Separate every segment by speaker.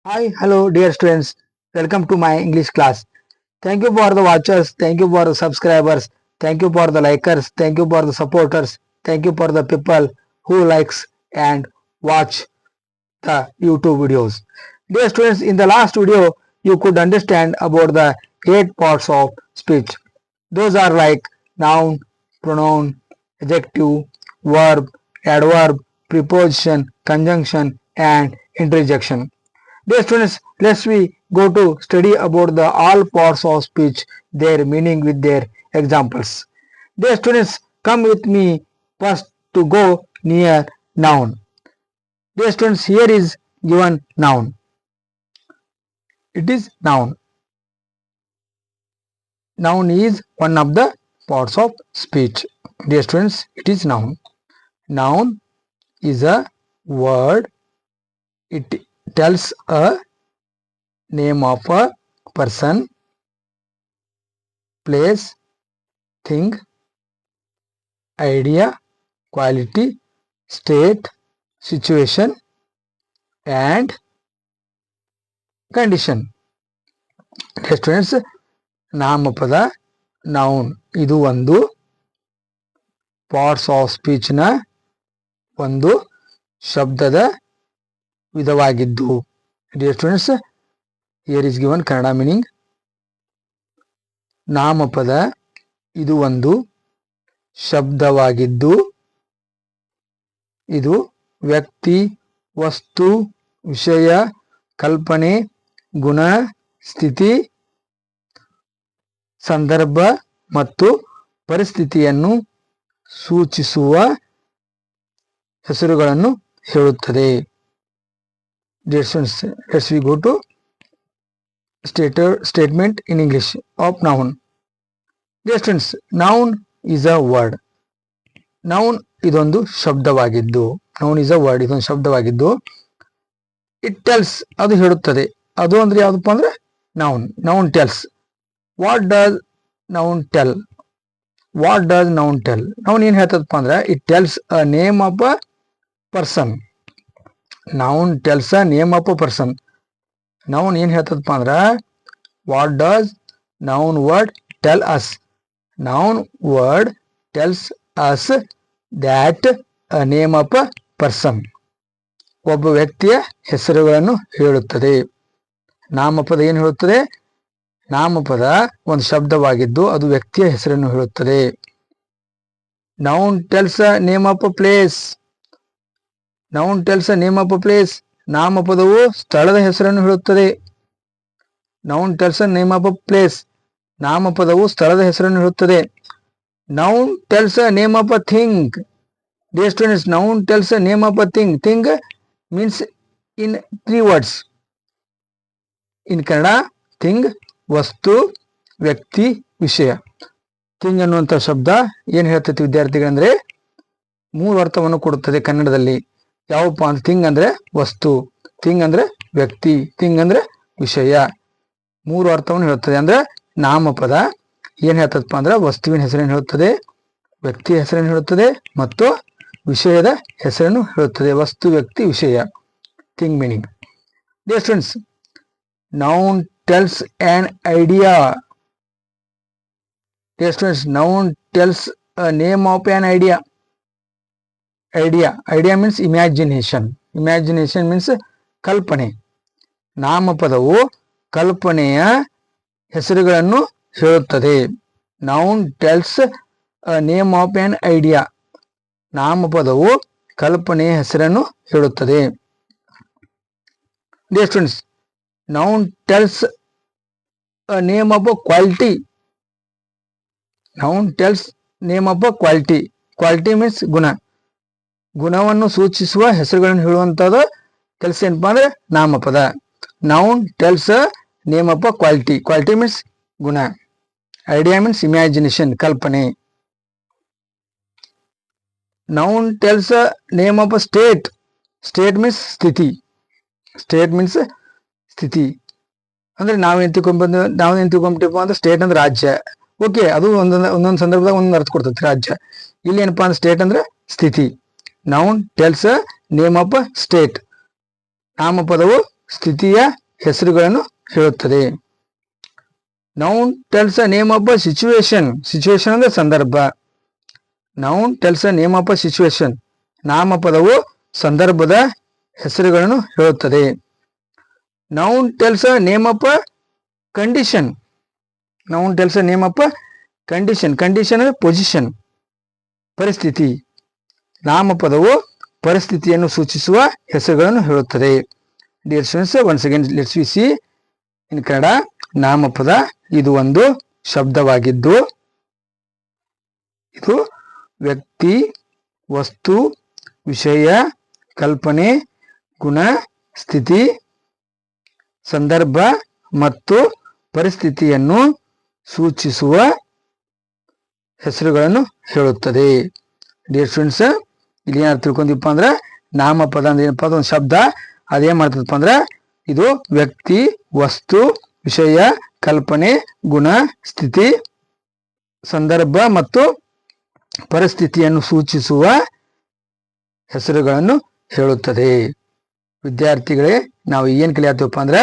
Speaker 1: Hi, hello, dear students. Welcome to my English class. Thank you for the watchers. Thank you for the subscribers. Thank you for the likers. Thank you for the supporters. Thank you for the people who likes and watch the YouTube videos. Dear students, in the last video, you could understand about the 8 parts of speech. Those are like noun, pronoun, adjective, verb, adverb, preposition, conjunction, and interjection. Dear students, let's we go to study about the all parts of speech, their meaning with their examples. Dear students, come with me first to go near noun. Dear students, here is given noun. It is noun. Noun is one of the parts of speech. Dear students, it is noun. Noun is a word. It tells a name of a person, place, thing, idea, quality, state, situation and condition. Dear students, ನಾಮಪದ noun ಇದು ಒಂದು parts of speech ನ ಒಂದು ಶಬ್ದದ ವಿಧವಾಗಿದ್ದು. Dear students, here is given Kannada meaning. ನಾಮಪದ ಇದು ಒಂದು ಶಬ್ದವಾಗಿದ್ದು ಇದು ವ್ಯಕ್ತಿ, ವಸ್ತು, ವಿಷಯ, ಕಲ್ಪನೆ, ಗುಣ, ಸ್ಥಿತಿ, ಸಂದರ್ಭ ಮತ್ತು ಪರಿಸ್ಥಿತಿಯನ್ನು ಸೂಚಿಸುವ ಹೆಸರುಗಳನ್ನು ಹೇಳುತ್ತದೆ. Let's we go to statement in English of noun. Dear students, noun is a word. Noun ಇದೊಂದು ಶಬ್ದವಾಗಿದ್ದು, noun is a word, ಇದೊಂದು ಶಬ್ದವಾಗಿದ್ದು ಇಟ್ ಟೆಲ್ಸ್ ಅದು ಹೇಳುತ್ತದೆ. ಅದು ಅಂದ್ರೆ ಯಾವ್ದಪ್ಪ ಅಂದ್ರೆ noun. Noun tells. What does noun tell? What does noun tell? Noun ಏನ್ ಹೇಳ್ತದಪ್ಪ ಅಂದ್ರೆ it tells a name of a person. Noun tells a name of a person. Noun ಏನ್ ಹೇಳ್ತದಪ್ಪ ಅಂದ್ರೆ what does noun word tell us? Noun word tells us that a name of a person. ಒಬ್ಬ ವ್ಯಕ್ತಿಯ ಹೆಸರುಗಳನ್ನು ಹೇಳುತ್ತದೆ. ನಾಮಪದ ಏನು ಹೇಳುತ್ತದೆ? ನಾಮಪದ ಒಂದು ಶಬ್ದವಾಗಿದ್ದು ಅದು ವ್ಯಕ್ತಿಯ ಹೆಸರನ್ನು ಹೇಳುತ್ತದೆ. Noun tells a name of a place. Noun tells a name of a place. ನಾಮಪದವು ಸ್ಥಳದ ಹೆಸರನ್ನು ಹೇಳುತ್ತದೆ. Noun tells a name of a place. ನಾಮಪದವು ಸ್ಥಳದ ಹೆಸರನ್ನು ಹೇಳುತ್ತದೆ. Noun tells a name of a thing. Dear students, noun tells a name of a thing. Thing means in 3 words. In Kannada thing ವಸ್ತು, ವ್ಯಕ್ತಿ, ವಿಷಯ. ಥಿಂಗ್ ಅನ್ನುವಂಥ ಶಬ್ದ ಏನ್ ಹೇಳ್ತೈತಿ ವಿದ್ಯಾರ್ಥಿಗಳಂದ್ರೆ 3 ಅರ್ಥವನ್ನು ಕೊಡುತ್ತದೆ ಕನ್ನಡದಲ್ಲಿ. ಯಾವಪ್ಪ ಅಂತ ಥಿಂಗ್ ಅಂದ್ರೆ ವಸ್ತು, ಥಿಂಗ್ ಅಂದ್ರೆ ವ್ಯಕ್ತಿ, ಥಿಂಗ್ ಅಂದ್ರೆ ವಿಷಯ. 3 ಅರ್ಥವನ್ನು ಹೇಳುತ್ತದೆ. ಅಂದ್ರೆ ನಾಮಪದ ಏನ್ ಹೇಳ್ತದಪ್ಪ ಅಂದ್ರೆ ವಸ್ತುವಿನ ಹೆಸರನ್ನು ಹೇಳುತ್ತದೆ, ವ್ಯಕ್ತಿಯ ಹೆಸರನ್ನು ಹೇಳುತ್ತದೆ ಮತ್ತು ವಿಷಯದ ಹೆಸರನ್ನು ಹೇಳುತ್ತದೆ. ವಸ್ತು, ವ್ಯಕ್ತಿ, ವಿಷಯ. Thing meaning. Dear students, noun tells an idea. Dear students, noun tells a name of an idea. Idea means imagination. Imagination means ಕಲ್ಪನೆ. ನಾಮಪದವು ಕಲ್ಪನೆಯ ಹೆಸರುಗಳನ್ನು ಹೇಳುತ್ತದೆ. noun tells a name of an idea. ನಾಮಪದವು ಕಲ್ಪನೆಯ ಹೆಸರನ್ನು ಹೇಳುತ್ತದೆ. Dear students, noun tells a name of a quality. Noun tells name of a quality. Quality means ಗುಣ. ಗುಣವನ್ನು ಸೂಚಿಸುವ ಹೆಸರುಗಳನ್ನು ಹೇಳುವಂತದ್ದು ಕೆಲಸ ಏನಪ್ಪಾ ಅಂದ್ರೆ ನಾಮಪದ. Noun tells a name of a quality. Quality means ಗುಣ. Idea means imagination, ಕಲ್ಪನೆ. Noun tells a name of a state. State means ಸ್ಥಿತಿ. State means ಸ್ಥಿತಿ. ಅಂದ್ರೆ ನಾವೇನ್ ತಿಳ್ಕೊಂಬಿಟ್ಟಿಪ್ಪ ಅಂದ್ರೆ ಸ್ಟೇಟ್ ಅಂದ್ರೆ ರಾಜ್ಯ. ಓಕೆ, ಅದು ಒಂದೊಂದು ಸಂದರ್ಭದಾಗ ಒಂದೊಂದು ಅರ್ಥ ಕೊಡ್ತೈತಿ ರಾಜ್ಯ. ಇಲ್ಲಿ ಏನಪ್ಪಾ ಅಂದ್ರೆ ಸ್ಟೇಟ್ ಅಂದ್ರೆ ಸ್ಥಿತಿ. Noun tells a name of a state. ನಾಮಪದವು ಸ್ಥಿತಿಯ ಹೆಸರುಗಳನ್ನು ಹೇಳುತ್ತದೆ. Noun tells a name of a situation. Situation ಅಂದ್ರೆ ಸಂದರ್ಭ. Noun tells a name of a situation. ನಾಮಪದವು ಸಂದರ್ಭದ ಹೆಸರುಗಳನ್ನು ಹೇಳುತ್ತದೆ. Noun tells a name of a condition. Noun tells a name of a condition. Condition ಅಂದ್ರೆ ಪೊಸಿಷನ್, ಪರಿಸ್ಥಿತಿ. ನಾಮಪದವು ಪರಿಸ್ಥಿತಿಯನ್ನು ಸೂಚಿಸುವ ಹೆಸರುಗಳನ್ನು ಹೇಳುತ್ತದೆ. Dear students, once again let's we see in Kannada. ನಾಮಪದ ಇದು ಒಂದು ಶಬ್ದವಾಗಿದ್ದು ಇದು ವ್ಯಕ್ತಿ, ವಸ್ತು, ವಿಷಯ, ಕಲ್ಪನೆ, ಗುಣ, ಸ್ಥಿತಿ, ಸಂದರ್ಭ ಮತ್ತು ಪರಿಸ್ಥಿತಿಯನ್ನು ಸೂಚಿಸುವ ಹೆಸರುಗಳನ್ನು ಹೇಳುತ್ತದೆ. ಡಿಯರ್ ಸ್ಟೂಡೆಂಟ್ಸ್, ಇಲ್ಲಿ ಏನಾದ್ರು ತಿಳ್ಕೊಂಡಿಪ್ಪ ಅಂದ್ರೆ ನಾಮಪದ ಅಂದ್ರೆ ಏನಪ್ಪ, ಅದೊಂದು ಶಬ್ದ. ಅದೇನ್ ಮಾಡ್ತದಪ್ಪ ಅಂದ್ರೆ ಇದು ವ್ಯಕ್ತಿ, ವಸ್ತು, ವಿಷಯ, ಕಲ್ಪನೆ, ಗುಣ, ಸ್ಥಿತಿ, ಸಂದರ್ಭ ಮತ್ತು ಪರಿಸ್ಥಿತಿಯನ್ನು ಸೂಚಿಸುವ ಹೆಸರುಗಳನ್ನು ಹೇಳುತ್ತದೆ. ವಿದ್ಯಾರ್ಥಿಗಳೇ, ನಾವು ಏನ್ ಕಲಿಯತ್ತೀವಪ್ಪ ಅಂದ್ರೆ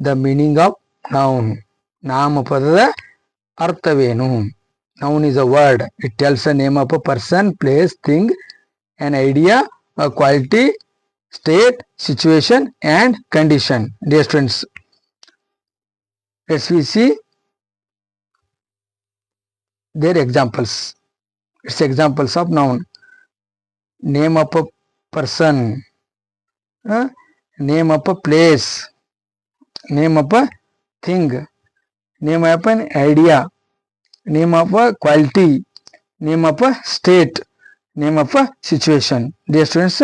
Speaker 1: ದ ಮೀನಿಂಗ್ ಆಫ್ ನೌನ್. ನಾಮಪದದ ಅರ್ಥವೇನು? Noun is a word. It tells the name of a person, place, thing, an idea, a quality, state, situation, and condition. Dear students, let's we see their examples. It's examples of noun. Name of a person, name of a place, name of a thing, name of an idea, name of a quality, name of a state, name of a situation. Dear students,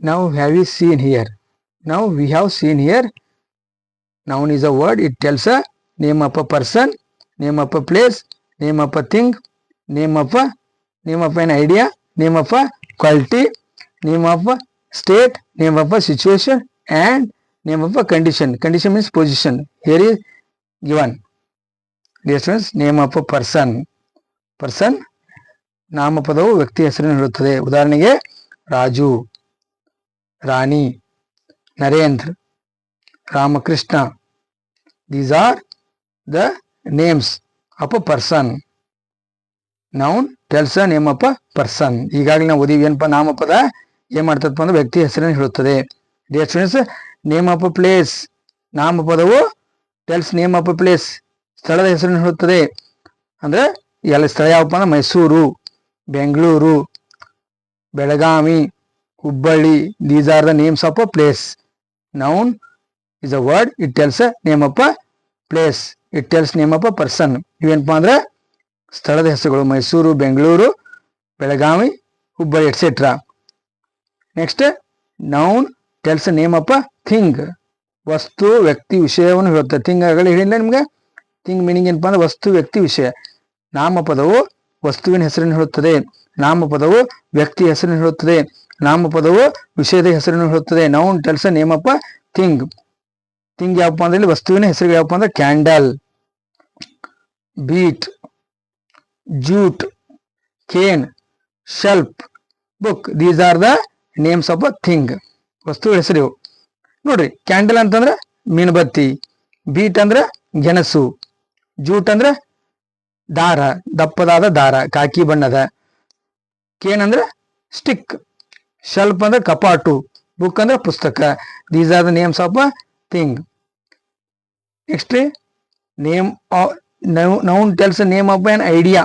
Speaker 1: now have you seen here? Now we have seen here. Noun is a word. It tells a name of a person, name of a place, name of a thing, name of an idea, name of a quality, name of a state, name of a situation, and name of a condition. Condition means position. Here is given. Dear students, name of a person. Person ನಾಮಪದವು ವ್ಯಕ್ತಿ ಹೆಸರನ್ನು ಹೇಳುತ್ತದೆ. ಉದಾಹರಣೆಗೆ ರಾಜು, ರಾಣಿ, Narendra, Ramakrishna. These are the names of a person. Noun tells the name of a person. ಈಗಾಗಲೇ ನಾವು ಓದಿವಿ ಏನಪ್ಪ, ನಾಮಪದ ಏನ್ ಮಾಡ್ತದಪ್ಪ ಅಂದ್ರೆ ವ್ಯಕ್ತಿ ಹೆಸರನ್ನು ಹೇಳುತ್ತದೆ. Dear students, name of a place. ನಾಮಪದವು tells name of a place, ಸ್ಥಳದ ಹೆಸರನ್ನು ಹೇಳುತ್ತದೆ. ಅಂದ್ರೆ ಎಲ್ಲ ಸ್ಥಳ ಯಾವಪ್ಪ ಅಂದ್ರೆ Mysuru, Bengaluru, Belagavi, Hubballi. These are the names of a place. Noun is a word. It tells name of a place. It tells name of a person. ಇವೇನಪ್ಪ ಅಂದ್ರೆ ಸ್ಥಳದ ಹೆಸರುಗಳು: Mysuru, Bengaluru, Belagavi, Hubballi, etcetera. Next, noun tells name of a thing. ವಸ್ತು, ವ್ಯಕ್ತಿ, ವಿಷಯವನ್ನು ಹೇಳುತ್ತದೆ. Thing ಆಗಲೇ ಹೇಳಿಲ್ಲ ನಿಮ್ಗೆ. ಥಿಂಗ್ ಮೀನಿಂಗ್ ಏನಪ್ಪಾ ಅಂದ್ರೆ ವಸ್ತು, ವ್ಯಕ್ತಿ, ವಿಷಯ. ನಾಮಪದವು ವಸ್ತುವಿನ ಹೆಸರನ್ನು ಹೇಳುತ್ತದೆ. ನಾಮಪದವು ವ್ಯಕ್ತಿ ಹೆಸರನ್ನು ಹೇಳುತ್ತದೆ. ನಾಮಪದವು ವಿಷಯದ ಹೆಸರನ್ನು ಹೇಳುತ್ತದೆ. Noun tells name of a thing. Thing ಯಾವಪ್ಪ ಅಂದ್ರೆ ವಸ್ತುವಿನ ಹೆಸರು ಯಾವಪ್ಪ ಅಂದ್ರೆ candle, beet, jute, cane, shelf, book. These are the names of a thing. ವಸ್ತುಗಳ ಹೆಸರು ನೋಡ್ರಿ. ಕ್ಯಾಂಡಲ್ ಅಂತಂದ್ರೆ ಮೀನುಬತ್ತಿ, ಬೀಟ್ ಅಂದ್ರೆ ಗೆಣಸು, ಜೂಟ್ ಅಂದ್ರೆ ದಾರ, ದಪ್ಪದಾದ ದಾರ, ಕಾಕಿ ಬಣ್ಣದ. ಕೇನ್ ಅಂದ್ರೆ ಸ್ಟಿಕ್, ಶೆಲ್ಫ್ ಅಂದ್ರೆ ಕಪಾಟು, ಬುಕ್ ಅಂದ್ರೆ ಪುಸ್ತಕ. These are the names of a thing. Next, noun tells name of an idea.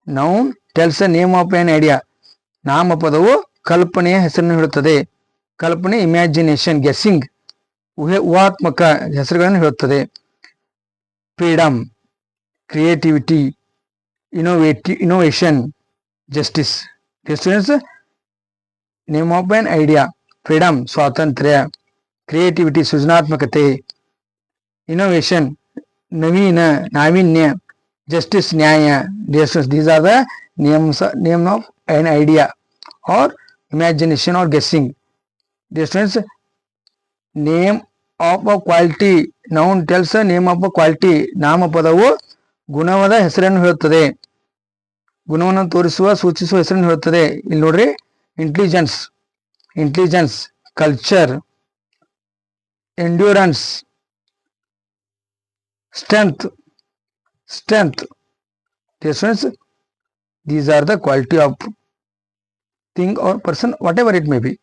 Speaker 1: Noun tells name of an idea. ನಾಮಪದವು ಕಲ್ಪನೆಯ ಹೆಸರನ್ನು ಹೇಳುತ್ತದೆ. ಕಲ್ಪನೆ, ಇಮ್ಯಾಜಿನೇಷನ್, ಗೆಸ್ಸಿಂಗ್, ಊಹಾತ್ಮಕ ಹೆಸರುಗಳನ್ನು ಹೇಳುತ್ತದೆ. Freedom, creativity, innovation, justice. Students, name of an idea: freedom, ಸ್ವಾತಂತ್ರ್ಯ; creativity, ಸೃಜನಾತ್ಮಕತೆ; ಇನೋವೇಷನ್, ನಾವೀನ್ಯ; ಜಸ್ಟಿಸ್, ನ್ಯಾಯ. These are the name of an idea or imagination or guessing. Dear students, name of a quality. Noun tells a name of a quality. ನಾಮಪದವು ಗುಣವಾದ ಹೆಸರನ್ನು ಹೇಳುತ್ತದೆ. ಗುಣವನ್ನು ತೋರಿಸುವ, ಸೂಚಿಸುವ ಹೆಸರನ್ನು ಹೇಳುತ್ತದೆ. ಇಲ್ಲಿ ನೋಡ್ರಿ, intelligence, intelligence, culture, endurance, strength. Dear students, these are the quality of thing or person, whatever it may be.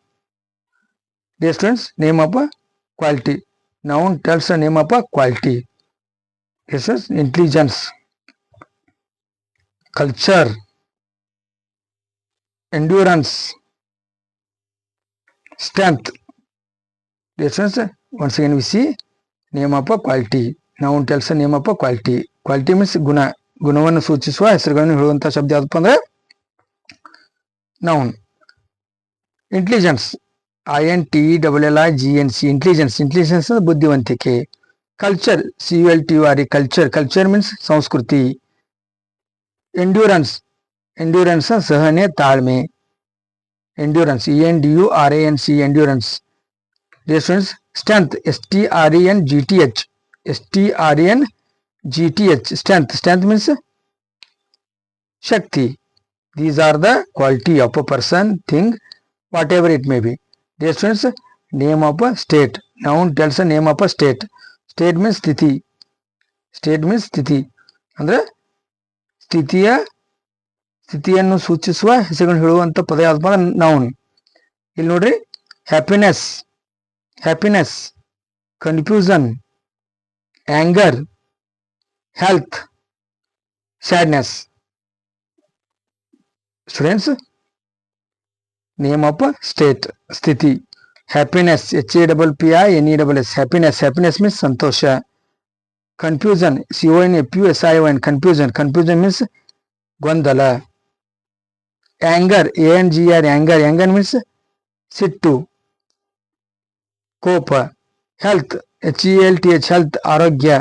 Speaker 1: Dear students, name of a quality. Noun tells the name of a quality. Dear students, intelligence, culture, endurance, strength. Dear students, once again we see name of a quality. Noun tells the name of a quality. Quality means guna. ಗುಣವನ್ನು ಸೂಚಿಸುವ ಹೆಸರುಗಳನ್ನು ಹೇಳುವಂತಹ ಶಬ್ದ ಯಾವ್ದಪ್ಪ ಅಂದ್ರೆ noun. Intelligence, INTELLIGENC, intelligence ಬುದ್ಧಿವಂತಿಕೆ. Culture, CULTURE, culture means ಸಂಸ್ಕೃತಿ. Endurance ಸಹನೆ ತಾಳ್ಮೆ. Endurance, ENDURANC, endurance. Dear students, strength, STRENGTH, strength means Shakti. These are the quality of a person, thing, whatever it may be. Dear students, name of a state. Noun tells the name of a state. State means sthiti. ಅಂದ್ರೆ ಸ್ಥಿತಿಯನ್ನು ಸೂಚಿಸುವ ಹೆಸರುಗಳನ್ನು ಹೇಳುವಂತ ಪದ ಯಾವ್ದಪ್ಪ ಅಂದ್ರೆ noun. ಇಲ್ಲಿ ನೋಡ್ರಿ, happiness, confusion, anger, health, sadness. Students, name of a state, sthiti. Happiness, HAPPINESS, happiness means santosha. Confusion, CONFUSION, confusion means ಗೊಂದಲ. Anger, ANGR, means sittu, ಕೋಪ. Health, HEALTH, ಆರೋಗ್ಯ.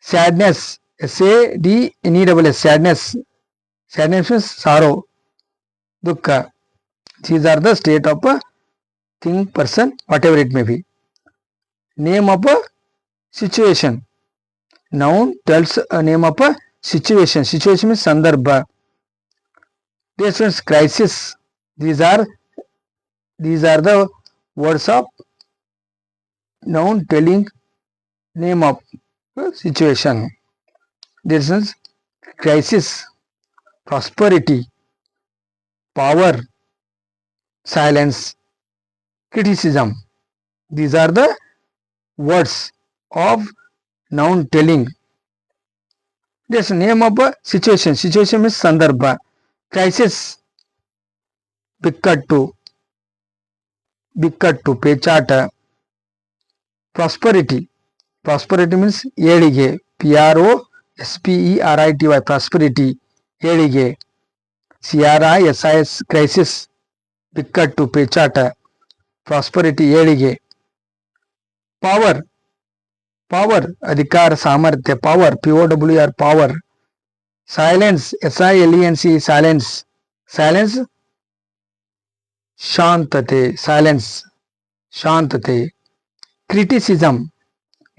Speaker 1: Sadness, SADNESS, sadness means sorrow, dukkha. These are the state of a thing, person, whatever it may be. Name of a situation. Noun tells a name of a situation. Situation means sandarbha. Dear students, crisis. These are the words of noun telling name of situation. This is crisis, prosperity, power, silence, criticism. These are the words of noun telling. This name of a situation. Situation means sandarbha. Crisis, bikkattu, pechata. Prosperity means ಏಳಿಗೆ. PROSPERITY, prosperity, ಏಳಿಗೆ. CRISIS, crisis, ಬಿಕ್ಕಟ್ಟು, ಪೇಚಾಟ. Prosperity, ಏಳಿಗೆ. Power, ಅಧಿಕಾರ, ಸಾಮರ್ಥ್ಯ. Power, POWER, power. Silence, SILENC, silence, ಶಾಂತತೆ. Criticism,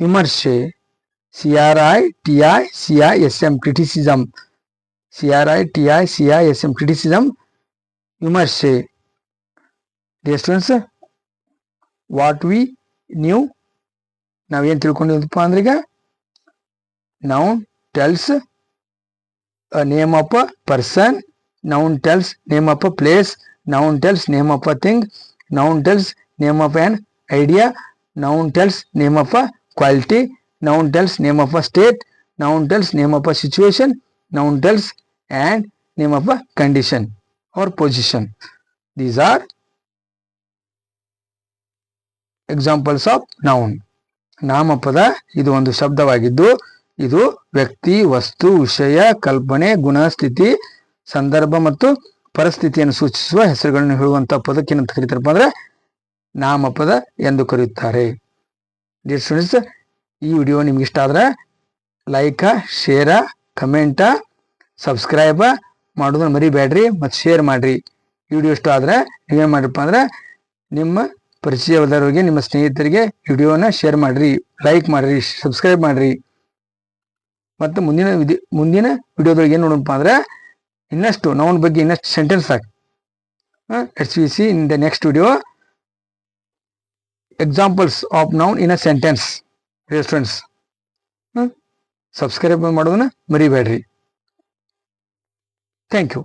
Speaker 1: ವಿಮರ್ಶೆ. CRITICISM, criticism, ವಿಮರ್ಶೆ. Dear students, what we knew, ನಾವೇನು ತಿಳ್ಕೊಂಡಿದ್ದಪ್ಪ ಅಂದ್ರೆ ಈಗ noun tells a name of a person, noun tells name of a place, noun tells name of a thing, noun tells name of an idea, noun tells name of a quality, noun tells name of a state, noun tells name of a situation, noun tells and name of a condition or position. These are examples of noun. ನಾಮಪದ ಇದು ಒಂದು ಶಬ್ದವಾಗಿದ್ದು ಇದು ವ್ಯಕ್ತಿ, ವಸ್ತು, ವಿಷಯ, ಕಲ್ಪನೆ, ಗುಣ, ಸ್ಥಿತಿ, ಸಂದರ್ಭ ಮತ್ತು ಪರಿಸ್ಥಿತಿಯನ್ನು ಸೂಚಿಸುವ ಹೆಸರುಗಳನ್ನು ಹೇಳುವಂತಹ ಪದಕ್ಕೆ ಏನಂತ ಕರೀತಾರಪ್ಪ ಅಂದ್ರೆ ನಾಮಪದ ಎಂದು ಕರೆಯುತ್ತಾರೆ. ಡಿಯರ್ ಸ್ಟೂಡೆಂಟ್ಸ್, ಈ ವಿಡಿಯೋ ನಿಮ್ಗೆ ಇಷ್ಟ ಆದ್ರೆ ಲೈಕ್, ಶೇರ್, ಕಮೆಂಟ್, ಸಬ್ಸ್ಕ್ರೈಬ್ ಮಾಡೋದನ್ನ ಮರಿಬೇಡ್ರಿ ಮತ್ತು ಶೇರ್ ಮಾಡ್ರಿ. ಈ ವಿಡಿಯೋ ಇಷ್ಟ ಆದ್ರೆ ನೀವೇನು ಮಾಡ್ರಪ್ಪ ಅಂದ್ರೆ ನಿಮ್ಮ ಪರಿಚಯವಾದವರಿಗೆ, ನಿಮ್ಮ ಸ್ನೇಹಿತರಿಗೆ ವಿಡಿಯೋನ ಶೇರ್ ಮಾಡ್ರಿ, ಲೈಕ್ ಮಾಡ್ರಿ, ಸಬ್ಸ್ಕ್ರೈಬ್ ಮಾಡ್ರಿ. ಮತ್ತು ಮುಂದಿನ ವಿಡಿಯೋದೊಳಗೆ ಏನು ನೋಡಪ್ಪ ಅಂದ್ರೆ ಇನ್ನಷ್ಟು ನೌನ್ ಬಗ್ಗೆ ಇನ್ನಷ್ಟು sentence Let's we see in the next video examples of noun in a sentence. Dear students, subscribe ಮಾಡೋದನ್ನ ಮರಿಬೇಡ್ರಿ. Thank you.